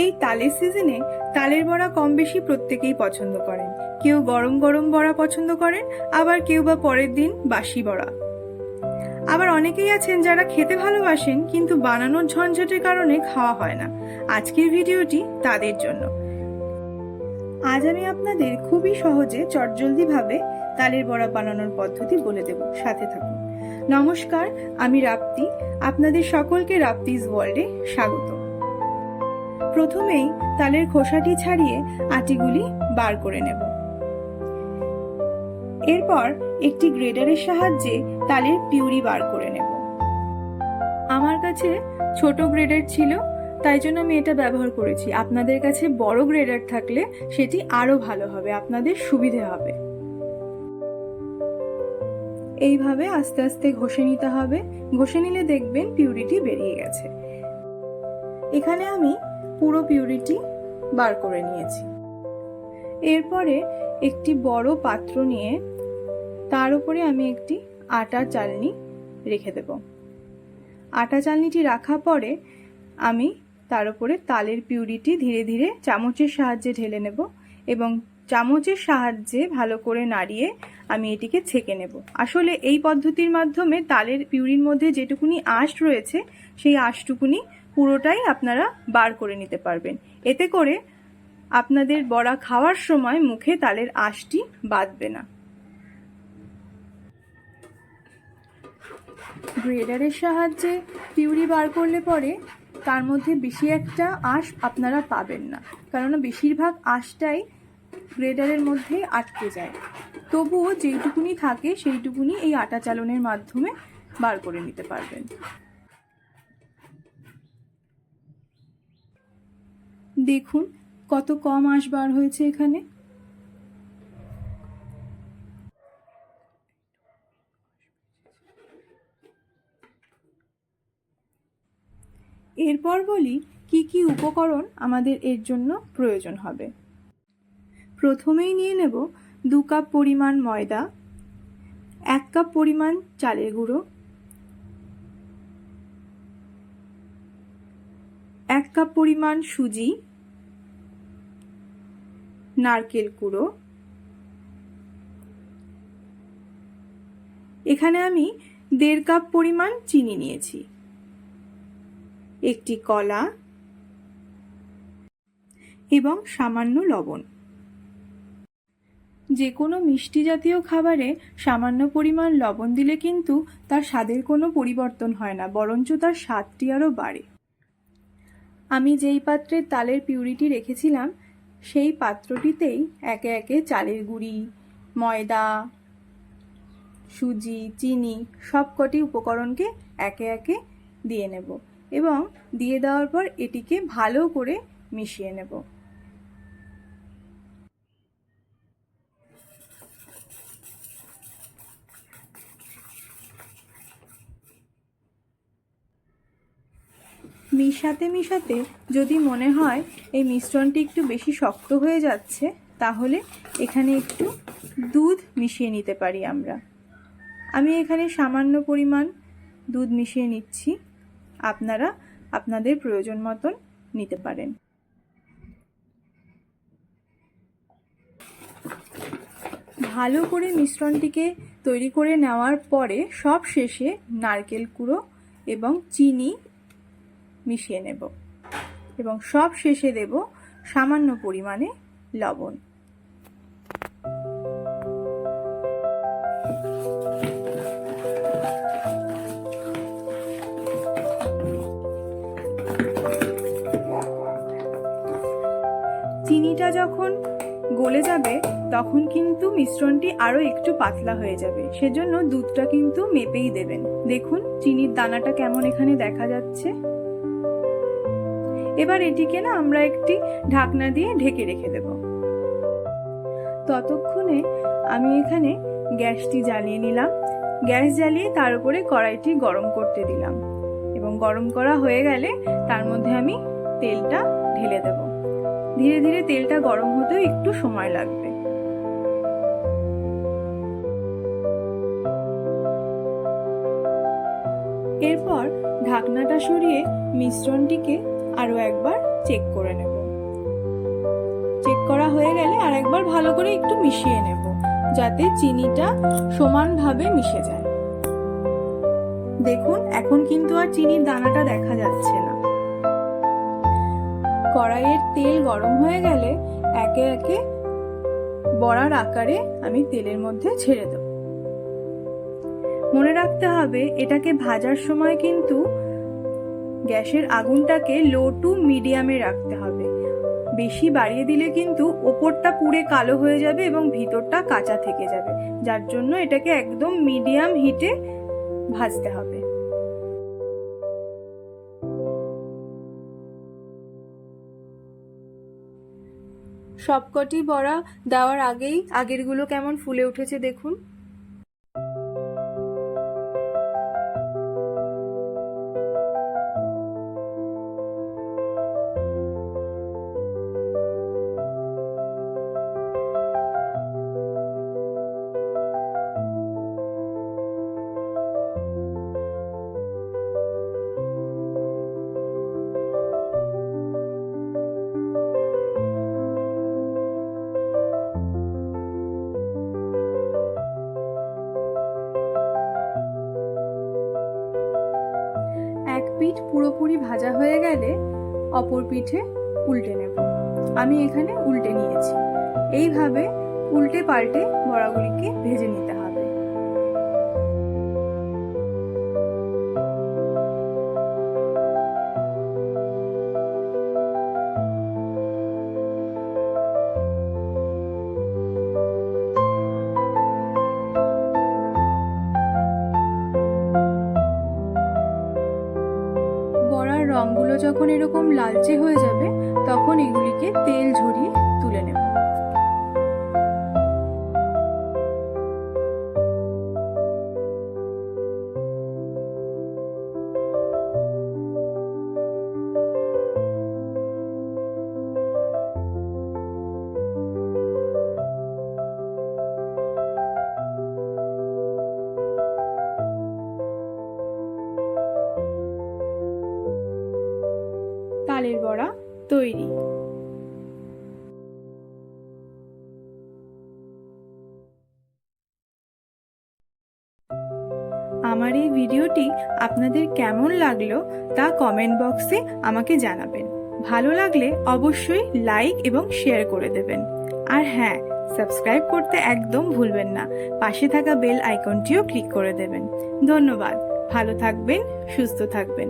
এই তালের সিজনে তালের বড়া কম বেশি প্রত্যেকেই পছন্দ করেন। কেউ গরম গরম বড়া পছন্দ করেন, আবার কেউ বা পরের দিন বাসি বড়া। আবার অনেকেই আছেন যারা খেতে ভালোবাসেন কিন্তু বানানোর ঝঞ্ঝাটের কারণে খাওয়া হয় না। আজকের ভিডিওটি তাদের জন্য। আজ আমি আপনাদের খুবই সহজে চটজলদি ভাবে তালের বড়া বানানোর পদ্ধতি বলে দেব, সাথে থাকুন। নমস্কার, আমি রাপ্তি। আপনাদের সকলকে রাপ্তিজ ওয়ার্ল্ডে স্বাগত। প্রথমেই তালের খোসাটি ছাড়িয়ে আটিগুলি বার করে নেব। এরপর একটি গ্রেডারের সাহায্যে তালের পিউরি বার করে নেব। আমার কাছে ছোট গ্রেডার ছিল, তাই জন্য আমি এটা ব্যবহার করেছি। আপনাদের কাছে বড় গ্রেডার থাকলে সেটি আরো ভালো হবে, আপনাদের সুবিধে হবে। এইভাবে আস্তে আস্তে ঘষে নিতে হবে। ঘষে নিলে দেখবেন পিউরিটি বেরিয়ে গেছে। এখানে আমি পুরো পিউরিটি বার করে নিয়েছি। এরপরে একটি বড় পাত্র নিয়ে তার উপরে আমি একটি আটার চালনি রেখে দেব। আটা চালনিটি রাখার পরে আমি তার উপরে তালের পিউরিটি ধীরে ধীরে চামচের সাহায্যে ঢেলে নেব এবং চামচের সাহায্যে ভালো করে নাড়িয়ে আমি এটিকে ছেঁকে নেব। আসলে এই পদ্ধতির মাধ্যমে তালের পিউরির মধ্যে যেটুকুনি আঁশ রয়েছে সেই আঁশটুকুনি পুরোটাই আপনারা বার করে নিতে পারবেন। এতে করে আপনাদের বড়া খাওয়ার সময় মুখে তালের আঁশটি বাঁধবে না। গ্রেডারের সাহায্যে পিউরি বার করলে পরে তার মধ্যে বেশি একটা আঁশ আপনারা পাবেন না, কারণ বেশিরভাগ আঁশটাই গ্রেডারের মধ্যে আটকে যায়। তবুও যেইটুকুনি থাকে সেইটুকুনি এই আটা চালনের মাধ্যমে বার করে নিতে পারবেন। দেখুন কত কম আঁশ বার হয়েছে এখানে। এরপর বলি কি কি উপকরণ আমাদের এর জন্য প্রয়োজন হবে। প্রথমেই নিয়ে নেব 2 কাপ পরিমাণ ময়দা, 1 কাপ পরিমাণ চালের গুঁড়ো, 1 কাপ পরিমাণ সুজি, নারকেল কুঁড়ো। এখানে আমি 1.5 কাপ পরিমাণ চিনি নিয়েছি, একটি কলা এবং সামান্য লবণ। যে কোনো মিষ্টি জাতীয় খাবারে সামান্য পরিমাণ লবণ দিলে কিন্তু তার স্বাদের কোনো পরিবর্তন হয় না, বরঞ্চ তার স্বাদটি আরও বাড়ে। আমি যেই পাত্রে তালের পিউরিটি রেখেছিলাম সেই পাত্রটিতেই একে একে চালের গুঁড়ি, ময়দা, সুজি, চিনি সবকটি উপকরণকে একে একে দিয়ে নেব এবং দিয়ে দেওয়ার পর এটিকে ভালো করে মিশিয়ে নেব। মিশাতে মিশাতে যদি মনে হয় এই মিশ্রণটি একটু বেশি শক্ত হয়ে যাচ্ছে, তাহলে এখানে একটু দুধ মিশিয়ে নিতে পারি আমরা। আমি এখানে সামান্য পরিমাণ দুধ মিশিয়ে নিচ্ছি, আপনারা আপনাদের প্রয়োজন মতন নিতে পারেন। ভালো করে মিশ্রণটিকে তৈরি করে নেওয়ার পরে সব শেষে নারকেল কুঁড়ো এবং চিনি মিশিয়ে নেব এবং সব শেষে দেব সামান্য পরিমাণে লবণ। চিনিটা যখন গলে যাবে তখন কিন্তু মিশ্রণটি আরো একটু পাতলা হয়ে যাবে, সেজন্য দুধটা কিন্তু মেপেই দেবেন। দেখুন চিনির দানাটা কেমন এখানে দেখা যাচ্ছে। এবার এটিকে না আমরা একটি ঢাকনা দিয়ে ঢেকে রেখে দেব। ততক্ষণে আমি এখানে গ্যাসটি জ্বালিয়ে নিলাম। গ্যাস জ্বালিয়ে তার উপরে কড়াইটি গরম করতে দিলাম এবং গরম করা হয়ে গেলে তার মধ্যে আমি তেলটা ঢেলে দেব। ধীরে ধীরে তেলটা গরম হতেও একটু সময় লাগবে। এরপর ঢাকনাটা সরিয়ে মিশ্রণটিকে আরো একবার চেক করে নেব। চেক করা হয়ে গেলে আর একবার ভালো করে একটু মিশিয়ে নেব, যাতে চিনিটা সমানভাবে মিশে যায়। দেখুন এখন কিন্তু আর চিনির দানাটা দেখা যাচ্ছে না। কড়াইয়ের তেল গরম হয়ে গেলে একে একে বড়ার আকারে আমি তেলের মধ্যে ছেড়ে দেব। মনে রাখতে হবে এটাকে ভাজার সময় কিন্তু গ্যাসের আগুনটাকে লো টু মিডিয়ামে রাখতে হবে। বেশি বাড়িয়ে দিলে কিন্তু ওপরটা পুড়ে কালো হয়ে যাবে এবং ভিতরটা কাঁচা থেকে যাবে, যার জন্য এটাকে একদম মিডিয়াম হিটে ভাজতে হবে। সবকটি বড়া দেওয়ার আগেই আগেরগুলো কেমন ফুলে উঠেছে দেখুন। এক পিঠ পুরোপুরি ভাজা হয়ে গেলে অপর পিঠে উল্টে নেব। আমি এখানে উল্টে নিয়েছি। এইভাবে উল্টে পাল্টে বড়াগুলিকে ভেজে নিতে হবে। বড়ার রঙগুলো যখন এরকম লালচে হয়ে যাবে তখন এগুলিকে তেল ঝরিয়ে তুলে নেব। তালের বড়া তৈরি। আমার এই ভিডিওটি আপনাদের কেমন লাগলো তা কমেন্ট বক্সে আমাকে জানাবেন। ভালো লাগলে অবশ্যই লাইক এবং শেয়ার করে দেবেন। আর হ্যাঁ, সাবস্ক্রাইব করতে একদম ভুলবেন না। পাশে থাকা বেল আইকনটিও ক্লিক করে দেবেন। ধন্যবাদ। ভালো থাকবেন, সুস্থ থাকবেন।